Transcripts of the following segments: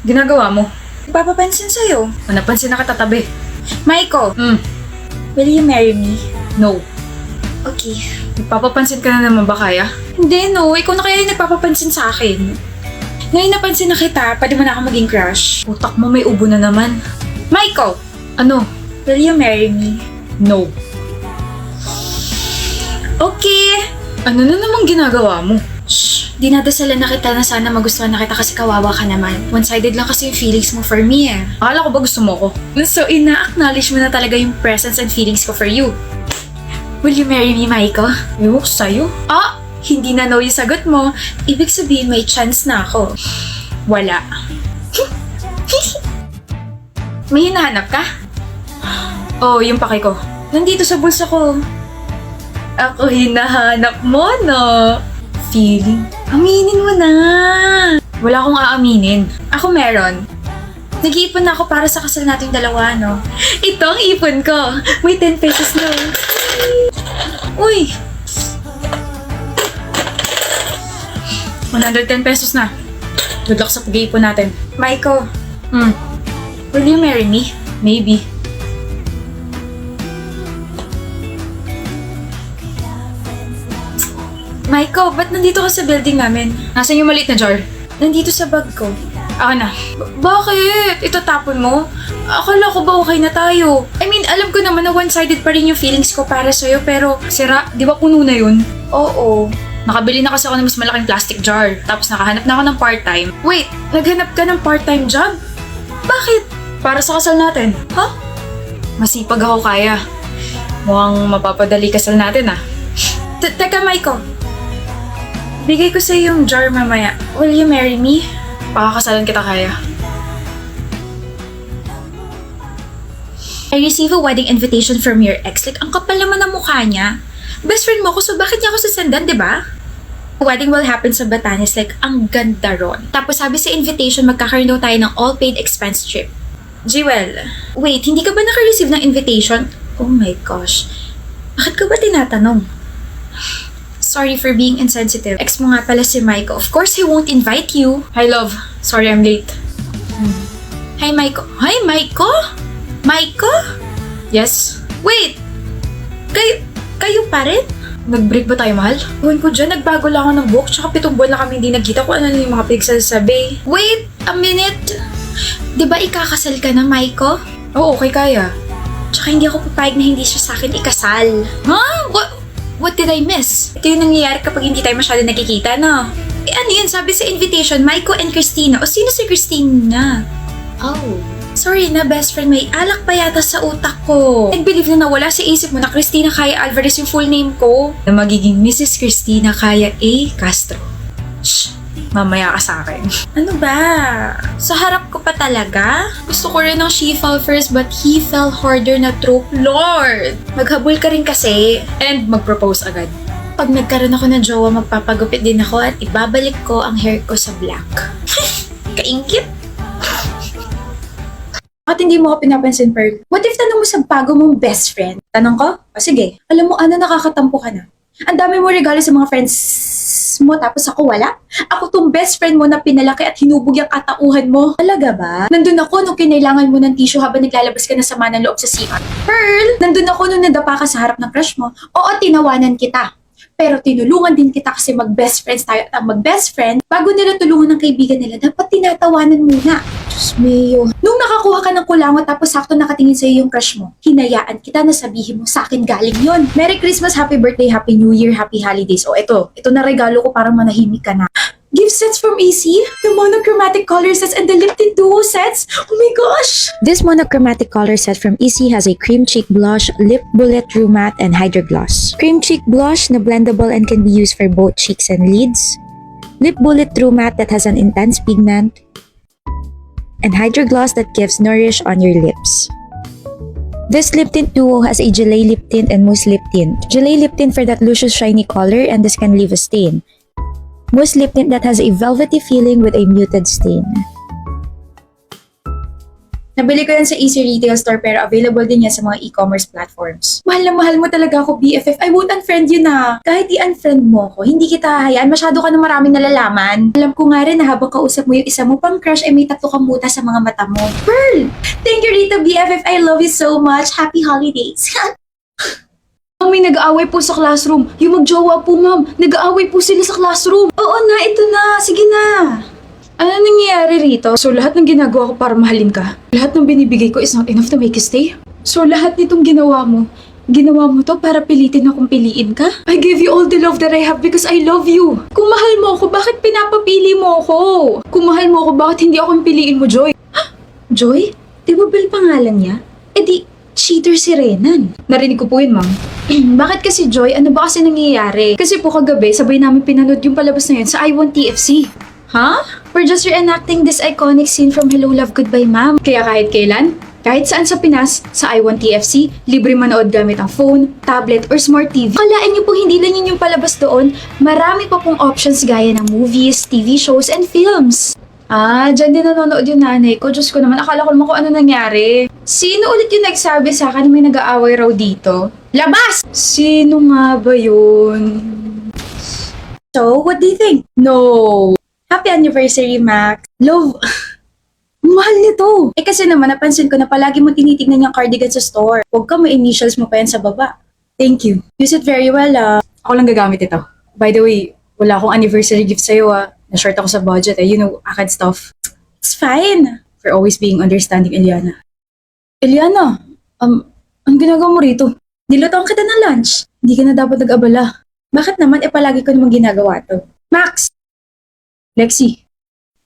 Ginagawa mo? Papapansin sa'yo. O napansin na katatabi? Maiko, Hmm, will you marry me? no. Okay. Nagpapapansin ka na naman ba kaya? Hindi, no. Ikaw na kaya yung nagpapapansin sa akin. Ngayon napansin na kita, pwede mo na ako maging crush. Utak mo may ubo na naman. Maiko, Ano? will you marry me? No. Okay. Ano na namang ginagawa mo? Shh. Dinadasalan na kita na sana magustuhan na kita kasi kawawa ka naman. One-sided lang kasi yung feelings mo for me eh. Akala ko ba gusto mo ko? So, ina-acknowledge mo na talaga yung presence and feelings ko for you. Will you marry me, Maiko? Ewan ko sa'yo. Ah! Hindi na no yung sagot mo. Ibig sabihin may chance na ako. Wala. May hinahanap ka? Oh, yung pake ko. Nandito sa bulsa ko. Ako hinahanap mo, no? Feeling. Aminin mo na. Wala akong aaminin. Ako meron. Nag-iipon na ako para sa kasal nating dalawa, no? Ito ang ipon ko. May 10 pesos na. Uy! 110 pesos na. Good luck sa pag-iipon natin. Maiko, Hmm, will you marry me? maybe. Maiko, ba't nandito ka sa building namin? Nasaan yung maliit na jar? Nandito sa bag ko. Ako na. Bakit? Itatapon mo? Akala ko ba okay na tayo? I mean, alam ko naman na one-sided pa rin yung feelings ko para sa'yo, pero... Sira, di ba puno na yun? Oo. Nakabili na kasi ako ng mas malaking plastic jar. Tapos nakahanap na ako ng part-time. Wait, naghanap ka ng part-time job? Bakit? Para sa kasal natin. Ha? Masipag ako kaya. Mukhang mapapadali kasal natin ah. Teka, Maiko. Bigay ko sa'yo yung jar mamaya. Will you marry me? Pakakasalan kita kaya. I receive a wedding invitation from your ex. Like, ang kapal naman ng mukha niya. Best friend mo ko, so bakit niya ako sasendan, di ba? Wedding will happen sa Batanes. Like, ang ganda ron. Tapos sabi sa invitation, magkakaroon daw tayo ng all-paid expense trip. Jewel, wait, hindi ka ba naka-receive ng invitation? Oh my gosh. Bakit ka ba tinatanong? Sorry for being insensitive. Ex mo nga pala si Maiko. Of course, he won't invite you. Hi love, sorry I'm late. Hi, Maiko. Hi, Maiko? Maiko? Yes? Wait! Kayo pa rin? Nag-break ba tayo, mahal? Buwan ko dyan, nagbago lang ako ng book, tsaka 7 buwan na kami hindi nagkita kung ano na yung mga pinagsasabi. Wait a minute! Di ba ikakasal ka na, Maiko? Oo, okay kaya. Tsaka hindi ako papayag na hindi siya sa akin ikasal. Huh? What did I miss? Ito yung nangyayari kapag hindi tayo masyado nakikita, no? Eh ano yun? Sabi sa invitation, Maiko and Christina. O sino si Christina? Oh. Sorry na, best friend. May alak pa yata sa utak ko. I believe na nawala sa isip mo na Christina Kaya Alvarez yung full name ko. Na magiging Mrs. Christina Kaya A. Castro. Shh! Mamaya ka sa akin. Ano ba? Sa harap ko pa talaga? Gusto ko rin ng she fell first but he fell harder na trope. Lord! Maghabol ka rin kasi. And mag-propose agad. Pag nagkaroon ako ng jowa, magpapagupit din ako at ibabalik ko ang hair ko sa black. Kaingkit! Bakit hindi mo ako pinapansin, Pearl? What if tanong mo sa bago mong best friend? Tanong ko? O sige. Alam mo, ano, nakakatampo ka na. Ang dami mo regalo sa mga friends mo, tapos ako wala? Ako tong best friend mo na pinalaki at hinubog yung katauhan mo. Talaga ba? Nandun ako nung kinailangan mo ng tissue habang naglalabas ka na sama ng loob sa CR. Pearl, nandun ako nung nadapa ka sa harap ng crush mo. Oo, tinawanan kita. Pero tinulungan din kita kasi mag-best friends tayo. At ang mag-best friend, bago nila tulungan ng kaibigan nila, dapat tinatawanan muna. Diyos mio. Nung nakakuha ka ng kulangot tapos sakto nakatingin sa'yo yung crush mo, hinayaan kita na sabihin mo sa akin galing yon. Merry Christmas, Happy Birthday, Happy New Year, Happy Holidays. O ito na regalo ko para manahimik ka na. Gift sets from AC, the monochromatic color sets, and the lip tint duo sets. Oh my gosh! This monochromatic color set from EC has a cream cheek blush, lip bullet true matte, and hydro gloss. Cream cheek blush na blendable and can be used for both cheeks and lids. Lip bullet true matte that has an intense pigment. And hydro gloss that gives nourish on your lips. This lip tint duo has a gelée lip tint and mousse lip tint. Gelée lip tint for that luscious shiny color and this can leave a stain. Mousse lip tint that has a velvety feeling with a muted stain. Nabili ko yan sa Easy Retail Store pero available din yan sa mga e-commerce platforms. Mahal na mahal mo talaga ako, BFF. I won't unfriend you na. Kahit i-unfriend mo ako, hindi kita hahayaan. Masyado ka na maraming nalalaman. Alam ko nga rin na habang kausap mo yung isa mo pang crush ay may tatlo kang muta sa mga mata mo. Pearl! Thank you, Rita BFF. I love you so much. Happy holidays. Ma'am, may nag-aaway po sa classroom. Yung magjowa po, ma'am. Nag-aaway po sila sa classroom. Oo na, ito na. Sige na. Ano nangyayari rito? So, lahat ng ginagawa ko para mahalin ka, lahat ng binibigay ko is not enough to make you stay? So, lahat nitong ginawa mo to para pilitin akong piliin ka? I give you all the love that I have because I love you. Kung mahal mo ako, bakit pinapapili mo ako? Kung mahal mo ako, bakit hindi ako yung piliin mo, Joy? Joy? Di ba Bel pangalan niya? Eh di, cheater si Renan. Narinig ko po yun, ma'am. Bakit kasi Joy? Ano ba kasi nangyayari? Kasi po kagabi, sabay namin pinanood yung palabas na yun sa I Want TFC. Ha? We're just reenacting this iconic scene from Hello Love Goodbye Ma'am. Kaya kahit kailan, kahit saan sa Pinas, sa I Want TFC, libre manood gamit ang phone, tablet, or smart TV. Kalaan niyo po hindi lang yun yung palabas doon. Marami pa pong options gaya ng movies, TV shows, and films. Ah, dyan din nanonood yung nanay ko. Diyos ko naman, akala ko naman kung ano nangyari. Sino ulit yung nagsabi sa akin na may nag-aaway raw dito? Labas! Sino nga ba yun? So, what do you think? No! Happy anniversary, Max. Love. Mahal nito. Eh kasi naman napansin ko na palagi mo tinitignan yung cardigan sa store. Huwag ka may initials mo pa yan sa baba. Thank you. Use it very well, Ako lang gagamit ito. By the way, wala akong anniversary gift sa'yo, Na-short ako sa budget, You know, akad stuff. It's fine. For always being understanding, Eliana. Eliana, Ang ginagawa mo rito? nilutoan kita ng lunch. Hindi ka na dapat nag-abala. Bakit naman palagi ko namang ginagawa to? Max, Lexi,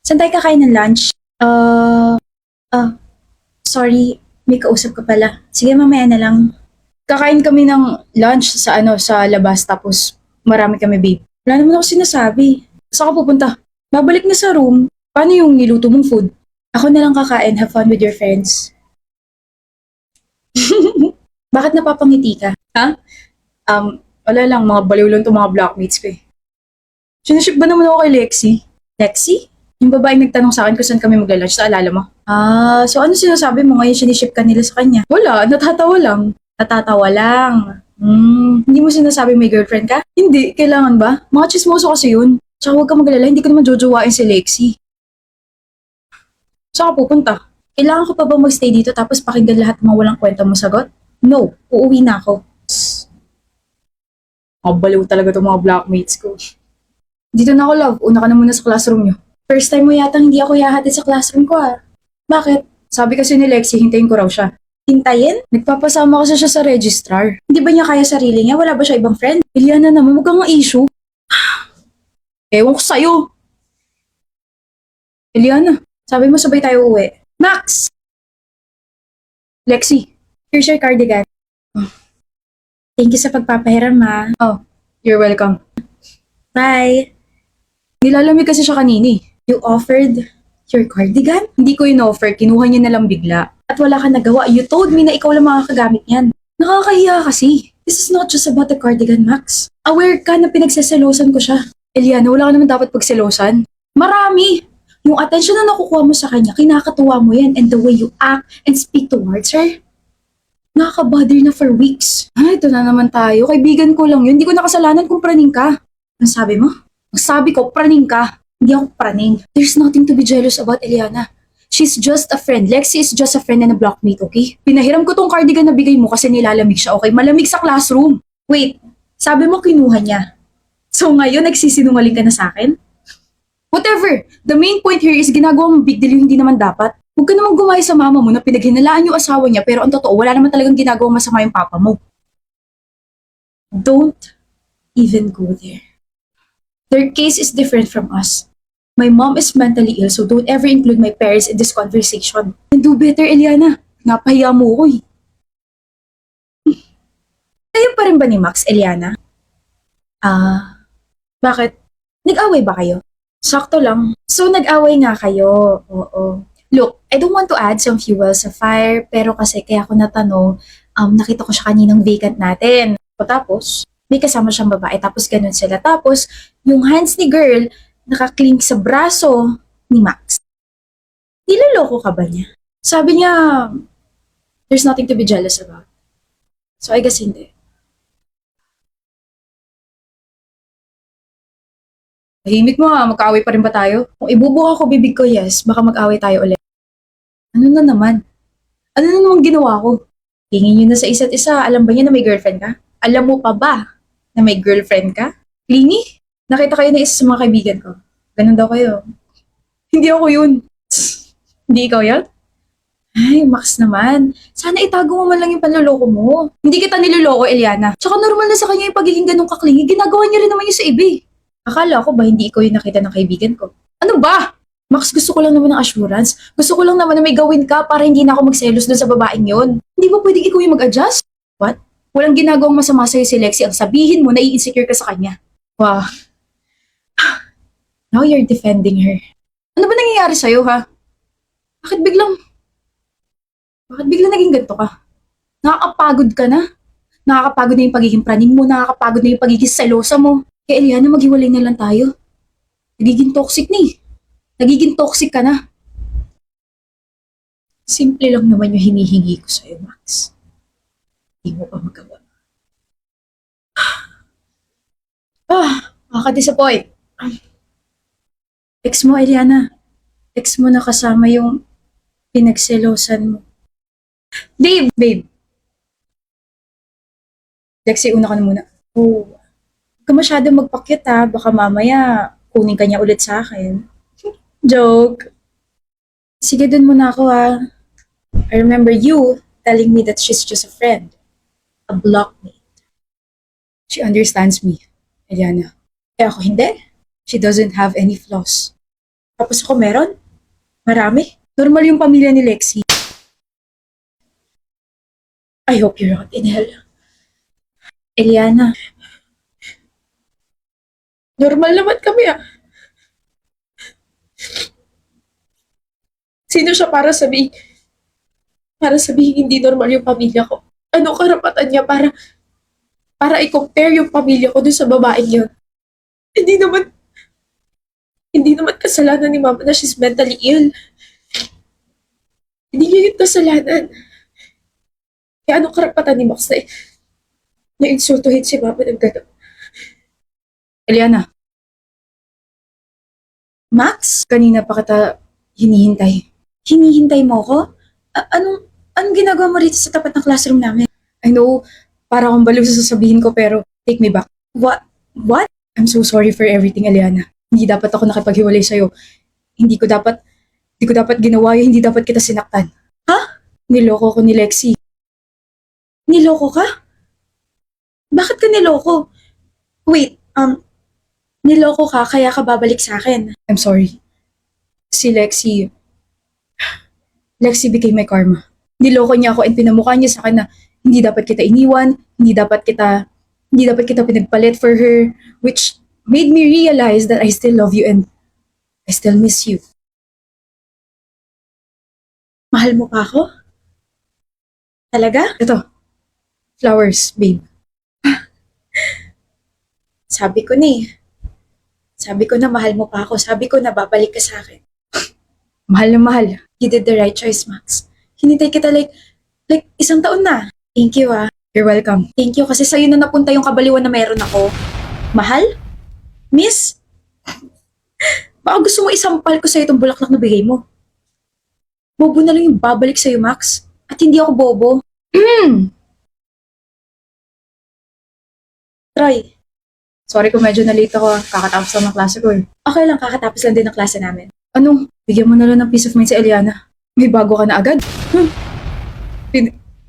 saan tayo kakain ng lunch? Sorry, may kausap ka pala. Sige, mamaya na lang. kakain kami ng lunch sa sa labas tapos marami kami, babe. Wala naman ako sinasabi. Saan ka pupunta? Babalik na sa room. Paano yung niluto mong food? Ako na lang kakain. Have fun with your friends. Bakit napapangiti ka? Wala lang, mga baliw lang itong mga blockmates ko eh. Siniship ba naman ako kay Lexi? Lexi? Yung babaeng nagtanong sa akin kung saan kami magla-lunch, naalala mo? So ano sinasabi mo ngayon siniship ka nila sa kanya? Wala, natatawa lang. Natatawa lang. Hindi mo sinasabi may girlfriend ka? Hindi, kailangan ba? Mga chismoso kasi yun. Tsaka huwag ka magalala, hindi ko naman jojowain si Lexi. Saan ka pupunta? Kailangan ko pa ba magstay dito tapos pakinggan lahat ng mga walang kwenta mo sagot? No, uuwi na ako. Mga baliw talaga itong mga blockmates ko. Dito na ako, love. Una ka na muna sa classroom nyo. First time mo yatang hindi ako yahatid sa classroom ko Bakit? Sabi kasi ni Lexi, hintayin ko raw siya. Hintayin? Nagpapasama kasi siya sa registrar. Hindi ba niya kaya sarili niya? Wala ba siya ibang friend? Eliana naman, huwag kang issue. Ewan ko sa'yo. Eliana, Sabi mo sabay tayo uwi. Max! Lexi, Here's your cardigan. Thank you sa pagpapahiram, you're welcome. Bye! Nilalamig kasi siya kanini. You offered your cardigan? Hindi ko in-offer, kinuha niya na lang bigla. At wala ka nagawa. You told me na ikaw lang makakagamit yan. Nakakahiya kasi. This is not just about the cardigan, Max. Aware ka na pinagseselosan ko siya. Eliana, wala ka naman dapat pagselosan. Marami! Yung attention na nakukuha mo sa kanya, kinakatuwa mo yan, and the way you act and speak towards her. Nakaka-bother na for weeks. Ay, ito na naman tayo. Kaibigan ko lang yun. Hindi ko nakasalanan kung praning ka. Ang sabi mo? Ang sabi ko, praning ka. Hindi ako praning. There's nothing to be jealous about, Eliana. She's just a friend. Lexi is just a friend and a blockmate, okay? Pinahiram ko tong cardigan na bigay mo kasi nilalamig siya, okay? Malamig sa classroom. Wait, sabi mo kinuha niya. So ngayon, nagsisinungaling ka na sa akin? Whatever. The main point here is ginagawa mong big deal yung hindi naman dapat. Huwag ka namang gumaya sa mama mo na pinaghinalaan yung asawa niya pero ang totoo, wala naman talagang ginagawa masama yung papa mo. Don't even go there. Their case is different from us. My mom is mentally ill, so don't ever include my parents in this conversation. And do better, Eliana. Napahiya mo ko eh. Kayo pa rin ba ni Max, Eliana? Bakit? Nag-away ba kayo? Sakto lang. So, nag-away nga kayo. Oo. Look, I don't want to add some fuel sa fire, pero kasi kaya ako natanong, nakita ko siya kaninang vacant natin. O tapos, may kasama siyang babae, tapos ganun sila. Tapos, yung hands ni girl, nakaklink sa braso ni Max. Niloloko ka ba niya? Sabi niya, there's nothing to be jealous about. So I guess hindi. Tahimik mo magkaaway pa rin ba tayo? Kung ibubuka ko bibig ko, yes, baka mag-away tayo ulit. Ano na naman? Ano na namang ginawa ko? Tingin niyo na sa isa't isa, alam ba niya na may girlfriend ka? Alam mo pa ba na may girlfriend ka? Clingy? Nakita kayo na isa sa mga kaibigan ko. Ganun daw kayo. Hindi ako yun. Hindi ikaw yan? Ay, Max naman. Sana itago mo man lang yung panloloko mo. Hindi kita niloloko, Eliana. Tsaka normal na sa kanya yung pagiging ganong kaklingi. Ginagawa niya rin naman yung sa iba eh. Akala ko ba hindi ikaw yung nakita ng kaibigan ko? Ano ba? Max, gusto ko lang naman ng assurance. Gusto ko lang naman na may gawin ka para hindi na ako magselos doon sa babaeng yon. Hindi ba pwedeng ikaw yung mag-adjust? What? Walang ginagawang masama sa'yo si Lexi. Ang sabihin mo na i-insecure ka sa kanya. Wow. Now you're defending her. Ano ba nangyayari sa'yo, ha? Bakit biglang naging ganito ka? Nakakapagod ka na? Nakakapagod na yung pagiging praning mo, nakakapagod na yung pagiging selosa mo. Kaya Eliana, maghiwalay na lang tayo. Nagiging toxic ni. Nagiging toxic ka na. Simple lang naman yung hinihingi ko sa'yo, Max. Hindi mo pa magawa. Nakaka-disappoint. Text mo, Eliana. Text mo na kasama yung pinagselosan mo. Babe. Lexi, una ka na muna. Oh, huwag ka masyadong magpakyut ha. Baka mamaya kunin ka niya ulit sa akin. Joke. Sige, dun muna ako ha. I remember you telling me that she's just a friend. A blockmate. She understands me, Eliana. Eh ako hindi. She doesn't have any flaws. Tapos ako meron. Marami. Normal yung pamilya ni Lexi. I hope you're not in hell. Eliana. Normal naman kami ah. Sino siya para sabihin hindi normal yung pamilya ko? Ano karapatan niya para i-compare yung pamilya ko dun sa babaeng yun? Hindi naman kasalanan ni Mama na she's mentally ill. Hindi niya yung kasalanan. Kaya anong karapatan ni Max na insultuhin si Mama ng gano'n? Eliana, Max? kanina pa kita hinihintay. Hinihintay mo ko? Anong ginagawa mo rito sa tapat ng classroom namin? I know, para akong baliw sa sasabihin ko pero take me back. What? I'm so sorry for everything, Eliana. Hindi dapat ako nakipaghiwalay sa'yo. Hindi ko dapat ginawa yun, hindi dapat kita sinaktan. Ha? Niloko ko ni Lexi. Niloko ka? Bakit ka niloko? Wait, niloko ka kaya ka babalik sa akin. I'm sorry. Si Lexi became my karma. Niloko niya ako and pinamukha niya sa akin na hindi dapat kita iniwan, hindi dapat kita pinagpalit for her, which made me realize that I still love you and I still miss you. Mahal mo pa ako? Talaga? Ito, flowers, babe. Sabi ko na mahal mo pa ako. Sabi ko na babalik ka sa akin. Mahal na mahal. You did the right choice, Max. Hinintay kita like 1 taon na. Thank you ah. You're welcome. Thank you kasi sa'yo na napunta yung kabaliwan na meron ako. Mahal? Miss? Baka gusto mo isampal ko sa'yo itong bulaklak na bigay mo. Bobo na lang yung babalik sa'yo, Max. At hindi ako bobo. Troy, Sorry kung medyo na-late ako. Kakatapos lang ng klase ko eh. okay lang, kakatapos lang din ng klase namin. Anong? Bigyan mo na lang ng peace of mind si Eliana. May bago ka na agad?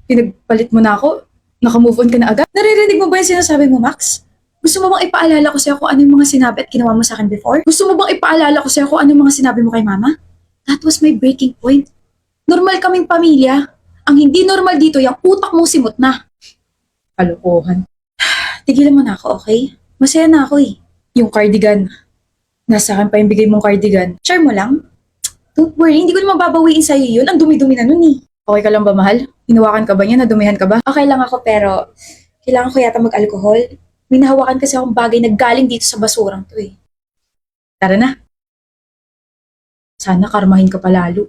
Pinagpalit mo na ako? Naka-move on ka na agad? Naririnig mo ba yung sinasabi mo, Max? Gusto mo bang ipaalala ko sa'yo kung ano yung mga sinabi at ginawa mo sa akin before? Gusto mo bang ipaalala ko sa'yo kung ano yung mga sinabi mo kay Mama? That was my breaking point. Normal kaming pamilya. Ang hindi normal dito, yung utak mo simot na. Kalokohan. Tigilan mo na ako, okay? Masaya na ako eh. Yung cardigan. Nasa akin pa yung bigay mong cardigan. Share mo lang? Don't worry, hindi ko naman babawiin sa'yo yun. Ang dumi-dumi na nun eh. Okay ka lang ba, mahal? Hinawakan ka ba niya? Nadumihan ka ba? Okay lang ako pero kailangan ko yata mag-alcohol. May nahawakan kasi akong bagay na galing dito sa basurang to eh. Tara na. Sana karmahin ka palalo.